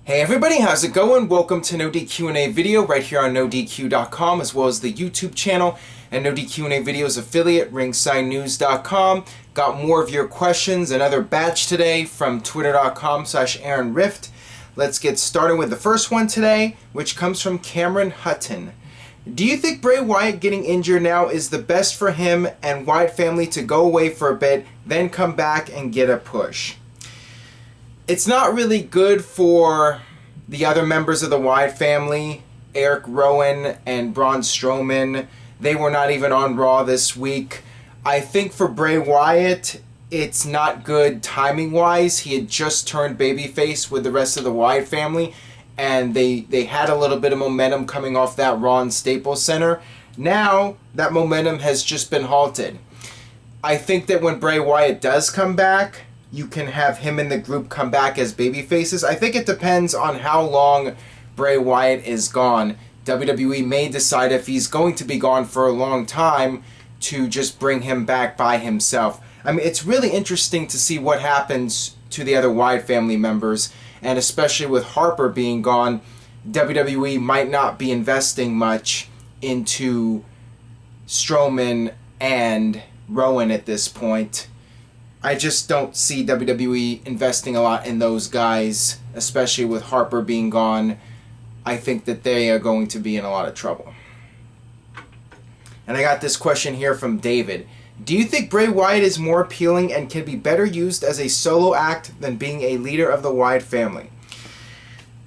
Hey everybody, how's it going? Welcome to NoDQ&A video right here on NoDQ.com, as well as the YouTube channel and NoDQ&A videos affiliate, ringsidenews.com. Got more of your questions, another batch today from twitter.com/AaronRift. Let's get started with the first one today, which comes from Cameron Hutton. Do you think Bray Wyatt getting injured now is the best for him and Wyatt family to go away for a bit, then come back and get a push? It's not really good for the other members of the Wyatt family, Eric Rowan and Braun Strowman. They were not even on Raw this week. I think for Bray Wyatt, it's not good timing-wise. He had just turned babyface with the rest of the Wyatt family, and they had a little bit of momentum coming off that Raw in Staples Center. Now, that momentum has just been halted. I think that when Bray Wyatt does come back, you can have him and the group come back as babyfaces. I think it depends on how long Bray Wyatt is gone. WWE may decide if he's going to be gone for a long time to just bring him back by himself. I mean, it's really interesting to see what happens to the other Wyatt family members, and especially with Harper being gone, WWE might not be investing much into Strowman and Rowan at this point. I just don't see WWE investing a lot in those guys, especially with Harper being gone. I think that they are going to be in a lot of trouble. And I got this question here from David. Do you think Bray Wyatt is more appealing and can be better used as a solo act than being a leader of the Wyatt family?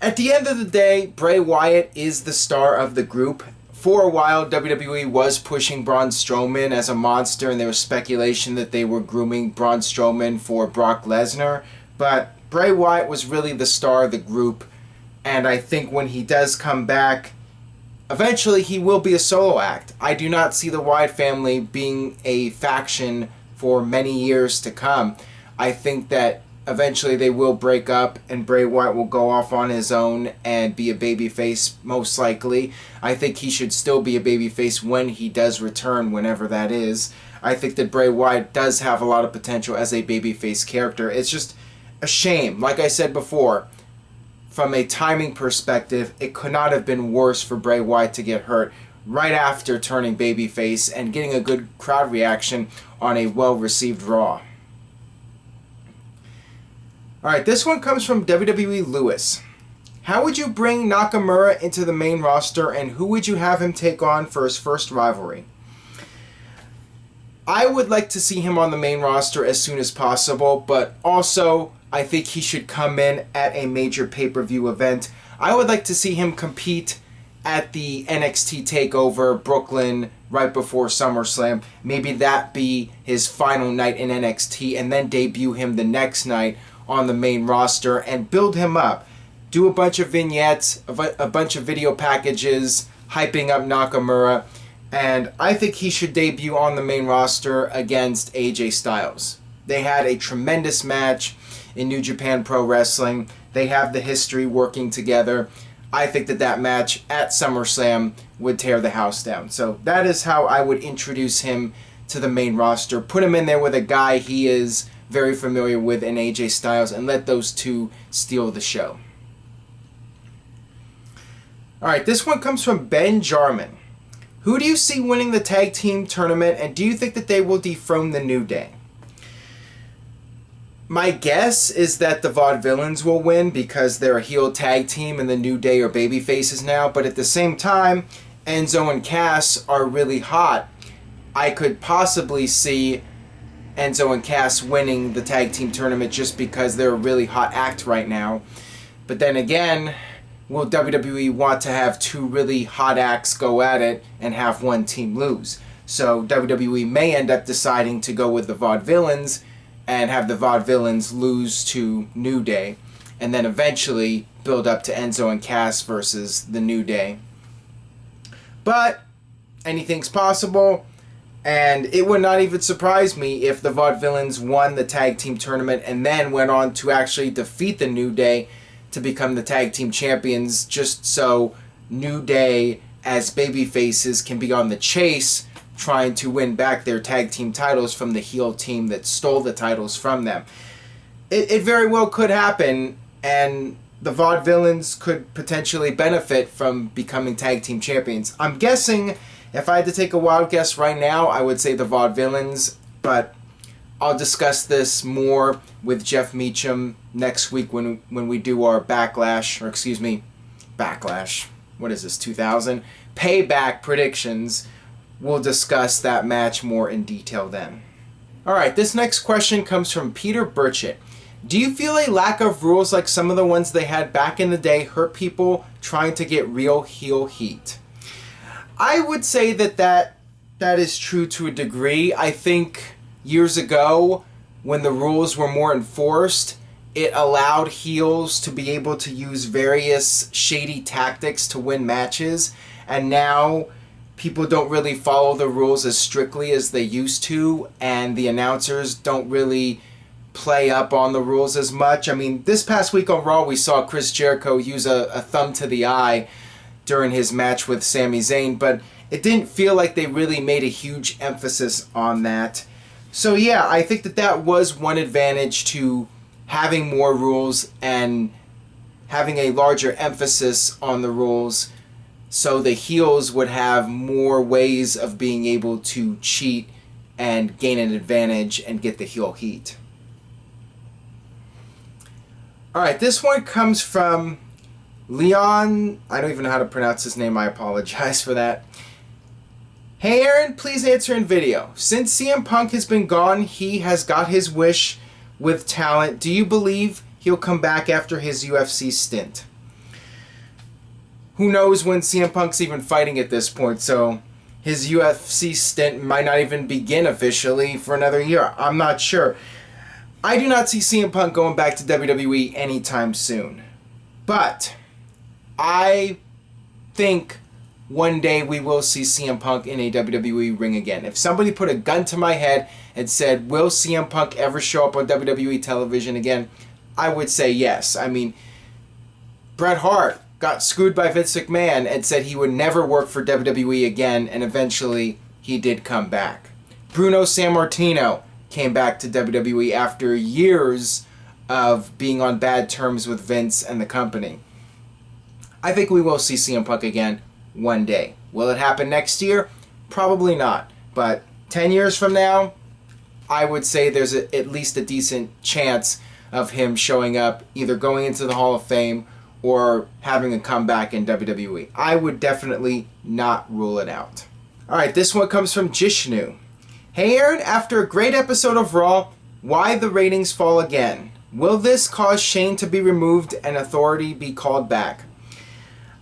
At the end of the day, Bray Wyatt is the star of the group. For a while, WWE was pushing Braun Strowman as a monster, and there was speculation that they were grooming Braun Strowman for Brock Lesnar. But Bray Wyatt was really the star of the group, and I think when he does come back, eventually he will be a solo act. I do not see the Wyatt family being a faction for many years to come. I think that eventually they will break up and Bray Wyatt will go off on his own and be a babyface, most likely. I think he should still be a babyface when he does return, whenever that is. I think that Bray Wyatt does have a lot of potential as a babyface character. It's just a shame. Like I said before, from a timing perspective, it could not have been worse for Bray Wyatt to get hurt right after turning babyface and getting a good crowd reaction on a well-received Raw. Alright, this one comes from WWE Lewis. How would you bring Nakamura into the main roster, and who would you have him take on for his first rivalry? I would like to see him on the main roster as soon as possible, but also I think he should come in at a major pay-per-view event. I would like to see him compete at the NXT TakeOver Brooklyn right before SummerSlam. Maybe that be his final night in NXT, and then debut him the next night on the main roster and build him up. Do a bunch of vignettes, a bunch of video packages, hyping up Nakamura, and I think he should debut on the main roster against AJ Styles. They had a tremendous match in New Japan Pro Wrestling. They have the history working together. I think that match at SummerSlam would tear the house down. So that is how I would introduce him to the main roster. Put him in there with a guy he is very familiar with in AJ Styles, and let those two steal the show. Alright, this one comes from Ben Jarman. Who do you see winning the tag team tournament, and do you think that they will dethrone the New Day? My guess is that the Vaudevillains will win because they're a heel tag team and the New Day are baby faces now, but at the same time, Enzo and Cass are really hot. I could possibly see Enzo and Cass winning the tag team tournament just because they're a really hot act right now. But then again, will WWE want to have two really hot acts go at it and have one team lose? So WWE may end up deciding to go with the Vaudevillains and have the Vaudevillains lose to New Day, and then eventually build up to Enzo and Cass versus the New Day. But anything's possible. And it would not even surprise me if the Vaudevillains won the tag team tournament and then went on to actually defeat the New Day to become the tag team champions, just so New Day as baby faces can be on the chase trying to win back their tag team titles from the heel team that stole the titles from them. It very well could happen, and the Vaudevillains could potentially benefit from becoming tag team champions. I'm guessing, if I had to take a wild guess right now, I would say the Vaudevillains, but I'll discuss this more with Jeff Meacham next week when we do our Backlash, what is this, 2000? Payback predictions. We'll discuss that match more in detail then. Alright, this next question comes from Peter Burchett. Do you feel a lack of rules like some of the ones they had back in the day hurt people trying to get real heel heat? I would say that is true to a degree. I think years ago, when the rules were more enforced, it allowed heels to be able to use various shady tactics to win matches, and now people don't really follow the rules as strictly as they used to, and the announcers don't really play up on the rules as much. I mean, this past week on Raw, we saw Chris Jericho use a thumb to the eye during his match with Sami Zayn, but it didn't feel like they really made a huge emphasis on that. So yeah, I think that was one advantage to having more rules and having a larger emphasis on the rules, so the heels would have more ways of being able to cheat and gain an advantage and get the heel heat. Alright, this one comes from Leon. I don't even know how to pronounce his name. I apologize for that. Hey Aaron, please answer in video. Since CM Punk has been gone, he has got his wish with talent. Do you believe he'll come back after his UFC stint? Who knows when CM Punk's even fighting at this point, so his UFC stint might not even begin officially for another year. I'm not sure. I do not see CM Punk going back to WWE anytime soon. But I think one day we will see CM Punk in a WWE ring again. If somebody put a gun to my head and said, will CM Punk ever show up on WWE television again? I would say yes. I mean, Bret Hart got screwed by Vince McMahon and said he would never work for WWE again, and eventually he did come back. Bruno Sammartino came back to WWE after years of being on bad terms with Vince and the company. I think we will see CM Punk again one day. Will it happen next year? Probably not. But 10 years from now, I would say there's at least a decent chance of him showing up, either going into the Hall of Fame or having a comeback in WWE. I would definitely not rule it out. Alright, this one comes from Jishnu. Hey Aaron, after a great episode of Raw, why the ratings fall again? Will this cause Shane to be removed and Authority be called back?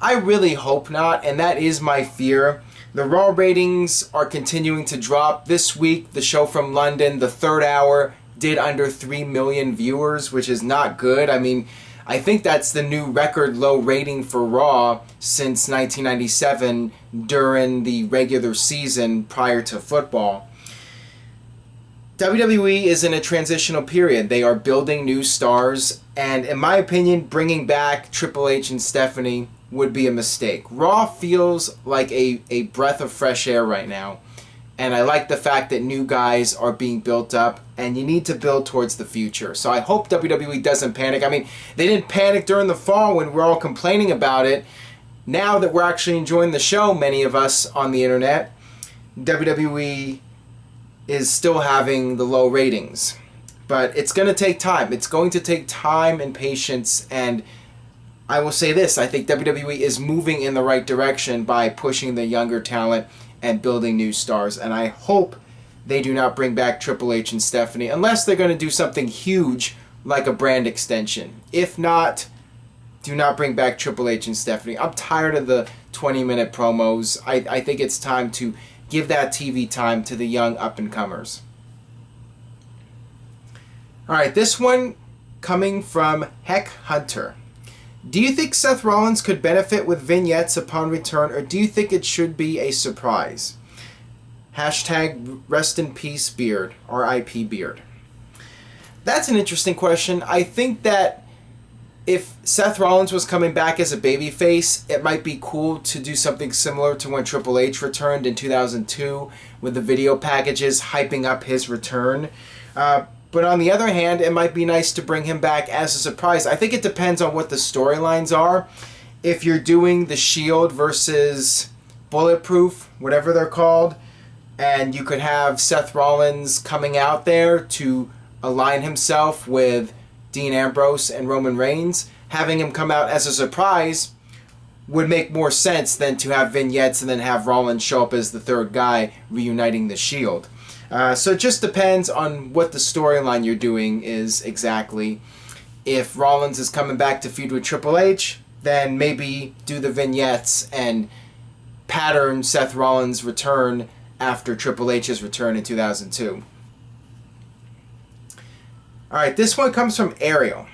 I really hope not, and that is my fear. The Raw ratings are continuing to drop. This week, the show from London, the third hour, did under 3 million viewers, which is not good. I mean, I think that's the new record low rating for Raw since 1997 during the regular season prior to football. WWE is in a transitional period. They are building new stars, and in my opinion, bringing back Triple H and Stephanie would be a mistake. Raw feels like a breath of fresh air right now, and I like the fact that new guys are being built up, and you need to build towards the future. So I hope WWE doesn't panic. I mean, they didn't panic during the fall when we're all complaining about it. Now that we're actually enjoying the show, many of us on the internet, WWE is still having the low ratings. But it's going to take time. It's going to take time and patience, and I will say this, I think WWE is moving in the right direction by pushing the younger talent and building new stars, and I hope they do not bring back Triple H and Stephanie unless they're going to do something huge like a brand extension. If not, do not bring back Triple H and Stephanie. I'm tired of the 20-minute promos. I think it's time to give that TV time to the young up-and-comers. Alright, this one coming from Heck Hunter. Do you think Seth Rollins could benefit with vignettes upon return, or do you think it should be a surprise? Hashtag rest in peace beard, R.I.P. beard. That's an interesting question. I think that if Seth Rollins was coming back as a babyface, it might be cool to do something similar to when Triple H returned in 2002 with the video packages hyping up his return. But on the other hand, it might be nice to bring him back as a surprise. I think it depends on what the storylines are. If you're doing the Shield versus Bulletproof, whatever they're called, and you could have Seth Rollins coming out there to align himself with Dean Ambrose and Roman Reigns, having him come out as a surprise would make more sense than to have vignettes and then have Rollins show up as the third guy reuniting the Shield. So it just depends on what the storyline you're doing is exactly. If Rollins is coming back to feud with Triple H, then maybe do the vignettes and pattern Seth Rollins' return after Triple H's return in 2002. Alright, this one comes from Ariel.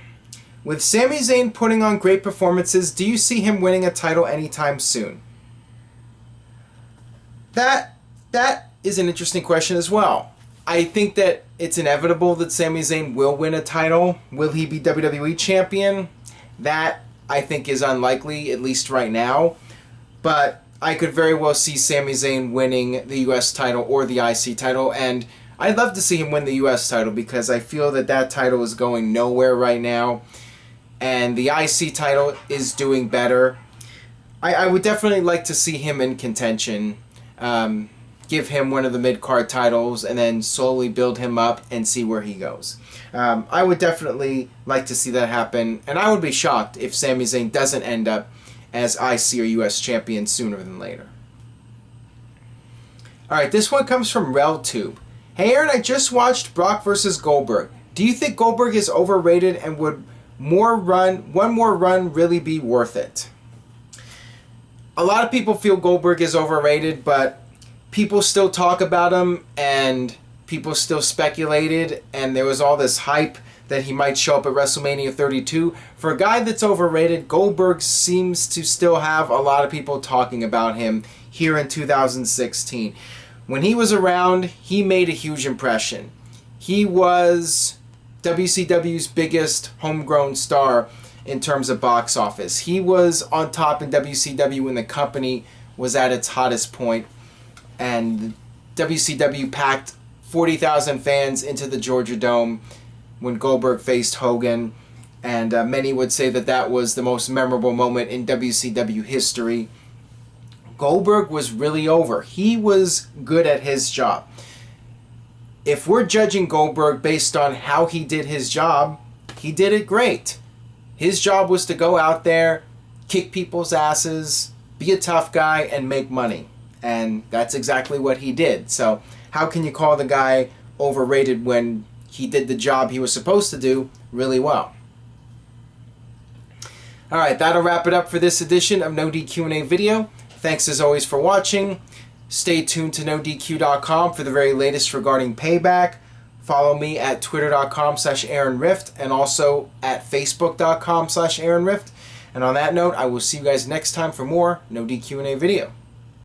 With Sami Zayn putting on great performances, do you see him winning a title anytime soon? That is an interesting question as well. I think that it's inevitable that Sami Zayn will win a title. Will he be WWE champion? That, I think, is unlikely, at least right now. But I could very well see Sami Zayn winning the US title or the IC title, and I'd love to see him win the US title because I feel that that title is going nowhere right now, and the IC title is doing better. I would definitely like to see him in contention. Give him one of the mid-card titles and then slowly build him up and see where he goes. I would definitely like to see that happen, and I would be shocked if Sami Zayn doesn't end up as IC or US champion sooner than later. Alright, this one comes from RelTube. Hey Aaron, I just watched Brock vs. Goldberg. Do you think Goldberg is overrated, and would one more run really be worth it? A lot of people feel Goldberg is overrated, but people still talk about him, and people still speculated, and there was all this hype that he might show up at WrestleMania 32. For a guy that's overrated, Goldberg seems to still have a lot of people talking about him here in 2016. When he was around, he made a huge impression. He was WCW's biggest homegrown star in terms of box office. He was on top in WCW when the company was at its hottest point, and WCW packed 40,000 fans into the Georgia Dome when Goldberg faced Hogan, and many would say that that was the most memorable moment in WCW history. Goldberg was really over. He was good at his job. If we're judging Goldberg based on how he did his job, he did it great. His job was to go out there, kick people's asses, be a tough guy, and make money. And that's exactly what he did. So how can you call the guy overrated when he did the job he was supposed to do really well? Alright, that'll wrap it up for this edition of NoDQ&A video. Thanks as always for watching. Stay tuned to NoDQ.com for the very latest regarding Payback. Follow me at twitter.com/AaronRift and also at facebook.com/AaronRift. And on that note, I will see you guys next time for more NoDQ&A video.